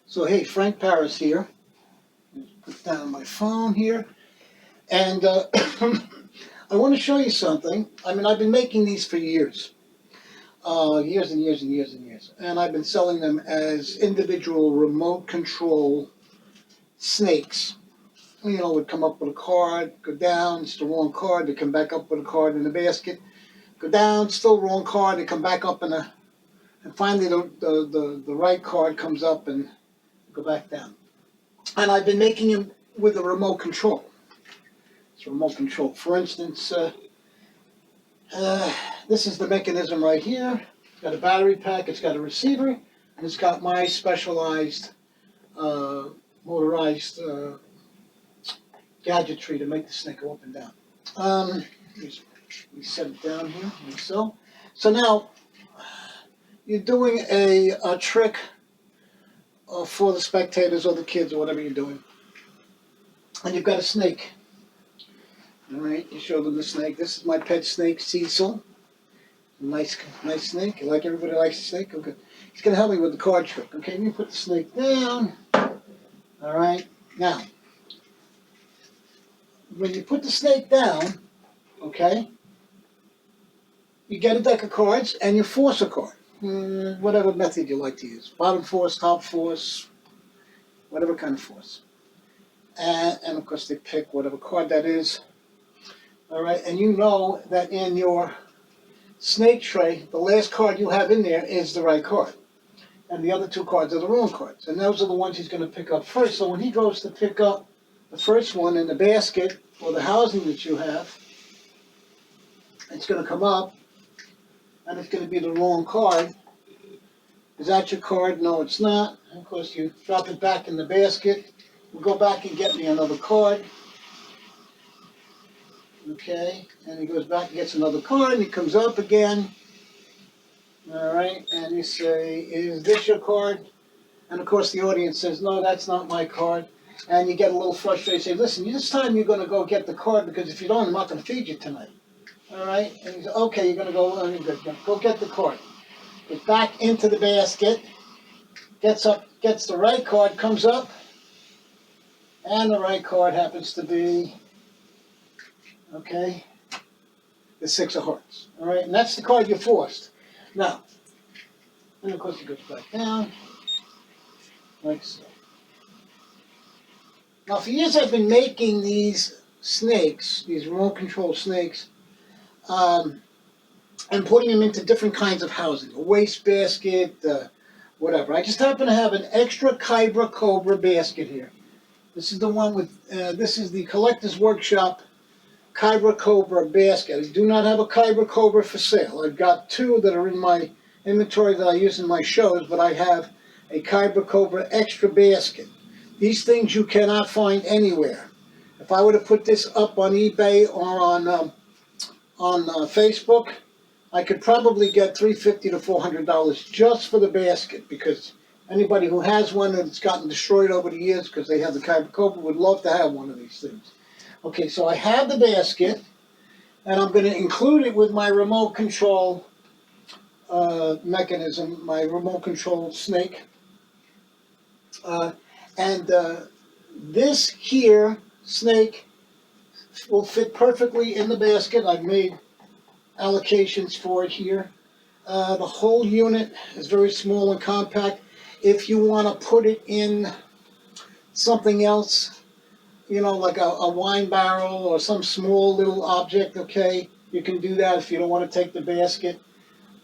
So hey, Frank Paris here. Put down my phone here, and I want to show you something. I mean, I've been making these for years, years and years and years and years, and I've been selling them as individual remote control snakes. You know, would come up with a card, go down, it's the wrong card. They come back up with a card in the basket, go down, still wrong card. They come back up in a, and finally the right card comes up and go back down. And I've been making them with a remote control. It's a remote control. For instance, this is the mechanism right here. It's got a battery pack, it's got a receiver, and it's got my specialized motorized gadgetry to make the snake go up and down. We set it down here, like so. So now you're doing a trick for the spectators or the kids or whatever you're doing. And you've got a snake. All right, you show them the snake. This is my pet snake, Cecil. Nice snake. Like everybody likes the snake. Okay. He's going to help me with the card trick. Okay, let me put the snake down. All right. Now, when you put the snake down, okay, you get a deck of cards and you force a card. Whatever method you like to use. Bottom force, top force, whatever kind of force. And of course they pick whatever card that is. All right, and you know that in your snake tray, the last card you have in there is the right card. And the other two cards are the wrong cards. And those are the ones he's going to pick up first. So when he goes to pick up the first one in the basket or the housing that you have, it's going to come up and it's going to be the wrong card. Is that your card? No, it's not. And of course, you drop it back in the basket. We'll go back and get me another card. Okay, and he goes back and gets another card, and he comes up again. All right, and you say, is this your card? And of course the audience says, no, that's not my card. And you get a little frustrated, say, listen, this time you're going to go get the card, because if you don't, I'm not going to feed you tonight. All right, and he says, okay, you're going to go, go get the card. Get back into the basket, gets the right card, comes up, and the right card happens to be, okay, the Six of Hearts. All right, and that's the card you forced. Now, and of course it goes back down, like so. Now, for years I've been making these snakes, these remote control snakes, and putting them into different kinds of housing, a wastebasket, whatever. I just happen to have an extra Khyber Kobra basket here. This is the one with, this is the Collector's Workshop Khyber Kobra basket. I do not have a Khyber Kobra for sale. I've got two that are in my inventory that I use in my shows, but I have a Khyber Kobra extra basket. These things you cannot find anywhere. If I were to put this up on eBay or on Facebook, I could probably get $350 to $400 just for the basket, because anybody who has one that's gotten destroyed over the years because they have the Khyber Kobra would love to have one of these things. Okay, so I have the basket, and I'm going to include it with my remote control mechanism, my remote control snake. This here snake will fit perfectly in the basket. I've made allocations for it here. The whole unit is very small and compact. If you want to put it in something else, you know, like a wine barrel or some small little object, okay, you can do that if you don't want to take the basket.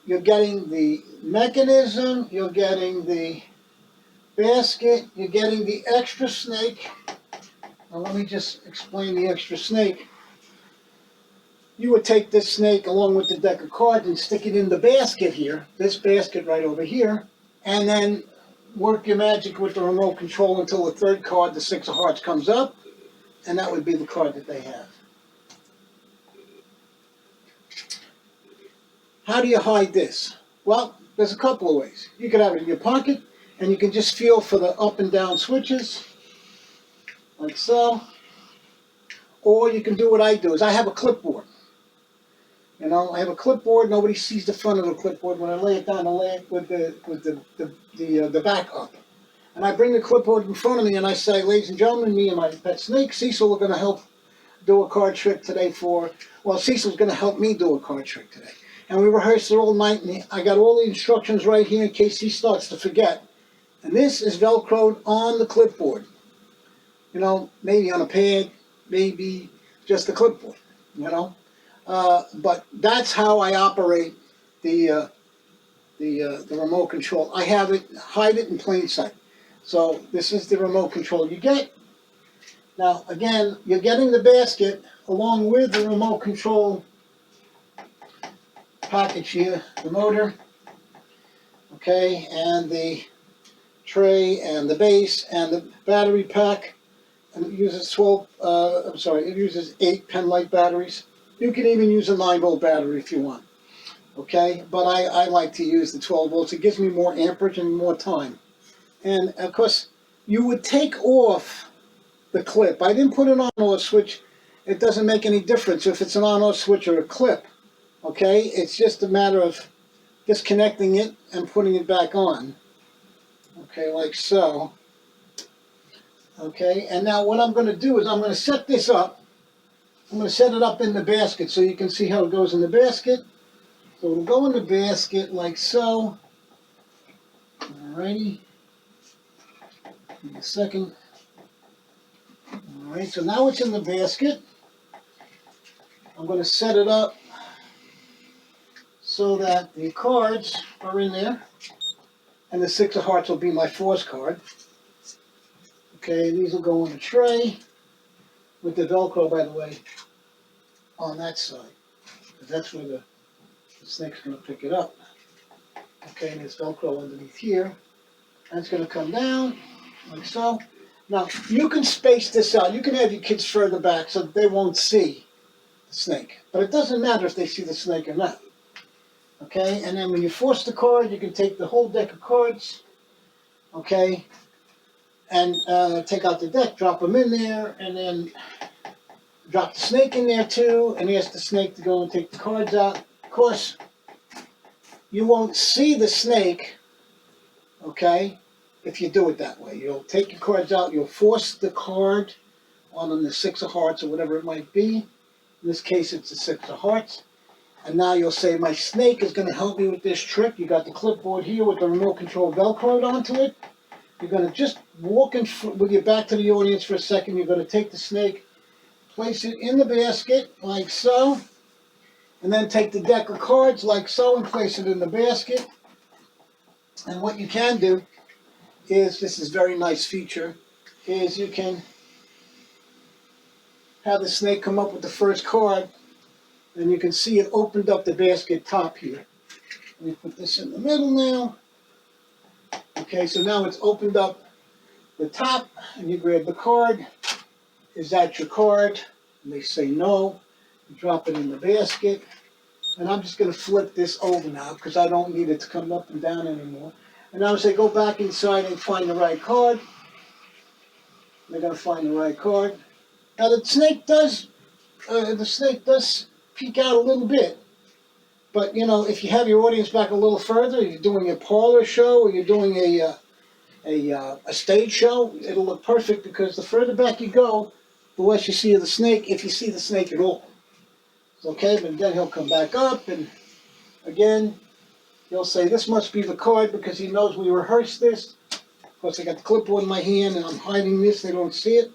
You're getting the mechanism, you're getting the basket, you're getting the extra snake. Now let me just explain the extra snake. You would take this snake along with the deck of cards and stick it in the basket here, this basket right over here, and then work your magic with the remote control until the third card, the Six of Hearts, comes up, and that would be the card that they have. How do you hide this? Well, there's a couple of ways. You can have it in your pocket, and you can just feel for the up and down switches, like so. Or you can do what I do, is I have a clipboard. You know, I have a clipboard, nobody sees the front of the clipboard. When I lay it down, I lay it with the back up. And I bring the clipboard in front of me and I say, ladies and gentlemen, me and my pet snake, Cecil, are going to help do a card trick today Cecil's going to help me do a card trick today. And we rehearsed it all night, and I got all the instructions right here in case he starts to forget. And this is Velcroed on the clipboard. You know, maybe on a pad, maybe just the clipboard, you know. But that's how I operate the remote control. I hide it in plain sight. So this is the remote control you get. Now, again, you're getting the basket along with the remote control package here, the motor, okay, and the tray and the base and the battery pack. And it uses it uses 8 pen light batteries. You can even use a 9-volt battery if you want, okay, but I like to use the 12 volts. It gives me more amperage and more time. And of course, you would take off the clip. I didn't put an on-off switch. It doesn't make any difference if it's an on-off switch or a clip, okay? It's just a matter of disconnecting it and putting it back on, okay, like so. Okay, and now what I'm going to do is I'm going to set this up. I'm going to set it up in the basket so you can see how it goes in the basket. So it'll go in the basket like so. Alrighty. Give me a second. Alright, so now it's in the basket. I'm going to set it up so that the cards are in there. And the 6 of hearts will be my force card. Okay, these will go in a tray with the Velcro, by the way, on that side. Because that's where the snake's going to pick it up. Okay, and there's Velcro underneath here. And it's going to come down like so. Now, you can space this out. You can have your kids further back so that they won't see the snake. But it doesn't matter if they see the snake or not. Okay, and then when you force the card, you can take the whole deck of cards, okay, and take out the deck, drop them in there, and then drop the snake in there too, and ask the snake to go and take the cards out. Of course, you won't see the snake, okay, if you do it that way. You'll take your cards out, you'll force the card on the 6 of hearts or whatever it might be. In this case, it's the 6 of hearts. And now you'll say, my snake is going to help me with this trick. You got the clipboard here with the remote control Velcroed onto it. You're going to just walk in with your back to the audience for a second. You're going to take the snake, place it in the basket like so, and then take the deck of cards like so and place it in the basket. And what you can do is, this is a very nice feature, is you can have the snake come up with the first card, and you can see it opened up the basket top here. Let me put this in the middle now. Okay, so now it's opened up the top, and you grab the card. Is that your card? And they say no. You drop it in the basket. And I'm just going to flip this over now because I don't need it to come up and down anymore. And now as they go back inside and find the right card, they're going to find the right card. Now the snake does peek out a little bit. But, you know, if you have your audience back a little further, you're doing a parlor show or you're doing a stage show, it'll look perfect because the further back you go, the less you see of the snake, if you see the snake at all. Okay, but then he'll come back up, and again, he'll say, this must be the card because he knows we rehearsed this. Of course, I got the clipboard in my hand, and I'm hiding this. They don't see it.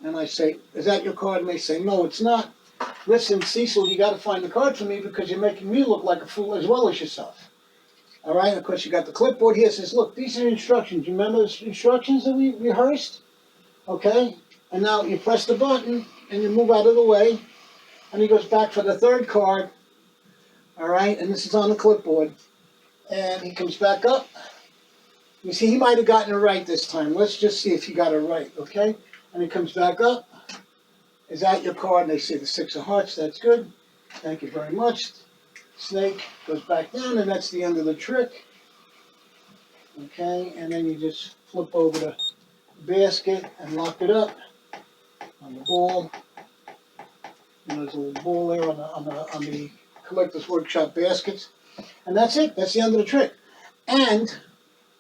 And I say, is that your card? And they say, no, it's not. Listen, Cecil, you got to find the card for me because you're making me look like a fool as well as yourself. All right, of course, you got the clipboard here. It says, look, these are instructions. You remember the instructions that we rehearsed? Okay, and now you press the button, and you move out of the way, and he goes back for the third card. All right, and this is on the clipboard. And he comes back up. You see, he might have gotten it right this time. Let's just see if he got it right, okay? And he comes back up. Is that your card? And they say the 6 of hearts. That's good. Thank you very much. Snake goes back down, and that's the end of the trick. Okay, and then you just flip over the basket and lock it up on the ball. And there's a little ball there on the Collector's Workshop baskets. And that's it. That's the end of the trick. And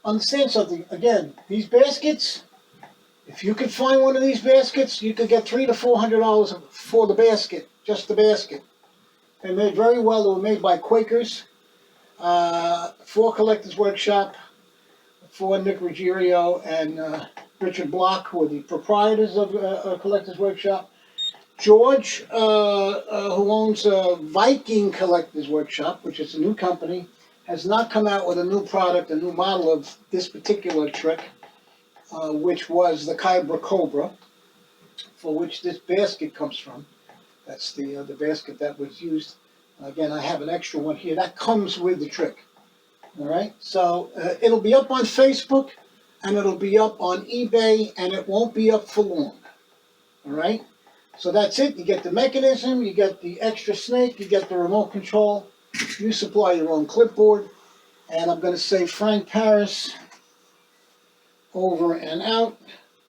understand something. Again, these baskets, if you could find one of these baskets, you could get $300 to $400 for the basket, just the basket. They're made very well. They were made by Quakers for Collectors Workshop, for Nick Ruggiero and Richard Block, who are the proprietors of Collectors Workshop. George, who owns Viking Collectors Workshop, which is a new company, has not come out with a new product, a new model of this particular trick, which was the Khyber Cobra, for which this basket comes from. That's the basket that was used. Again, I have an extra one here. That comes with the trick. All right, so it'll be up on Facebook, and it'll be up on eBay, and it won't be up for long. All right, so that's it. You get the mechanism, you get the extra snake, you get the remote control. You supply your own clipboard, and I'm going to say Frank Paris over and out.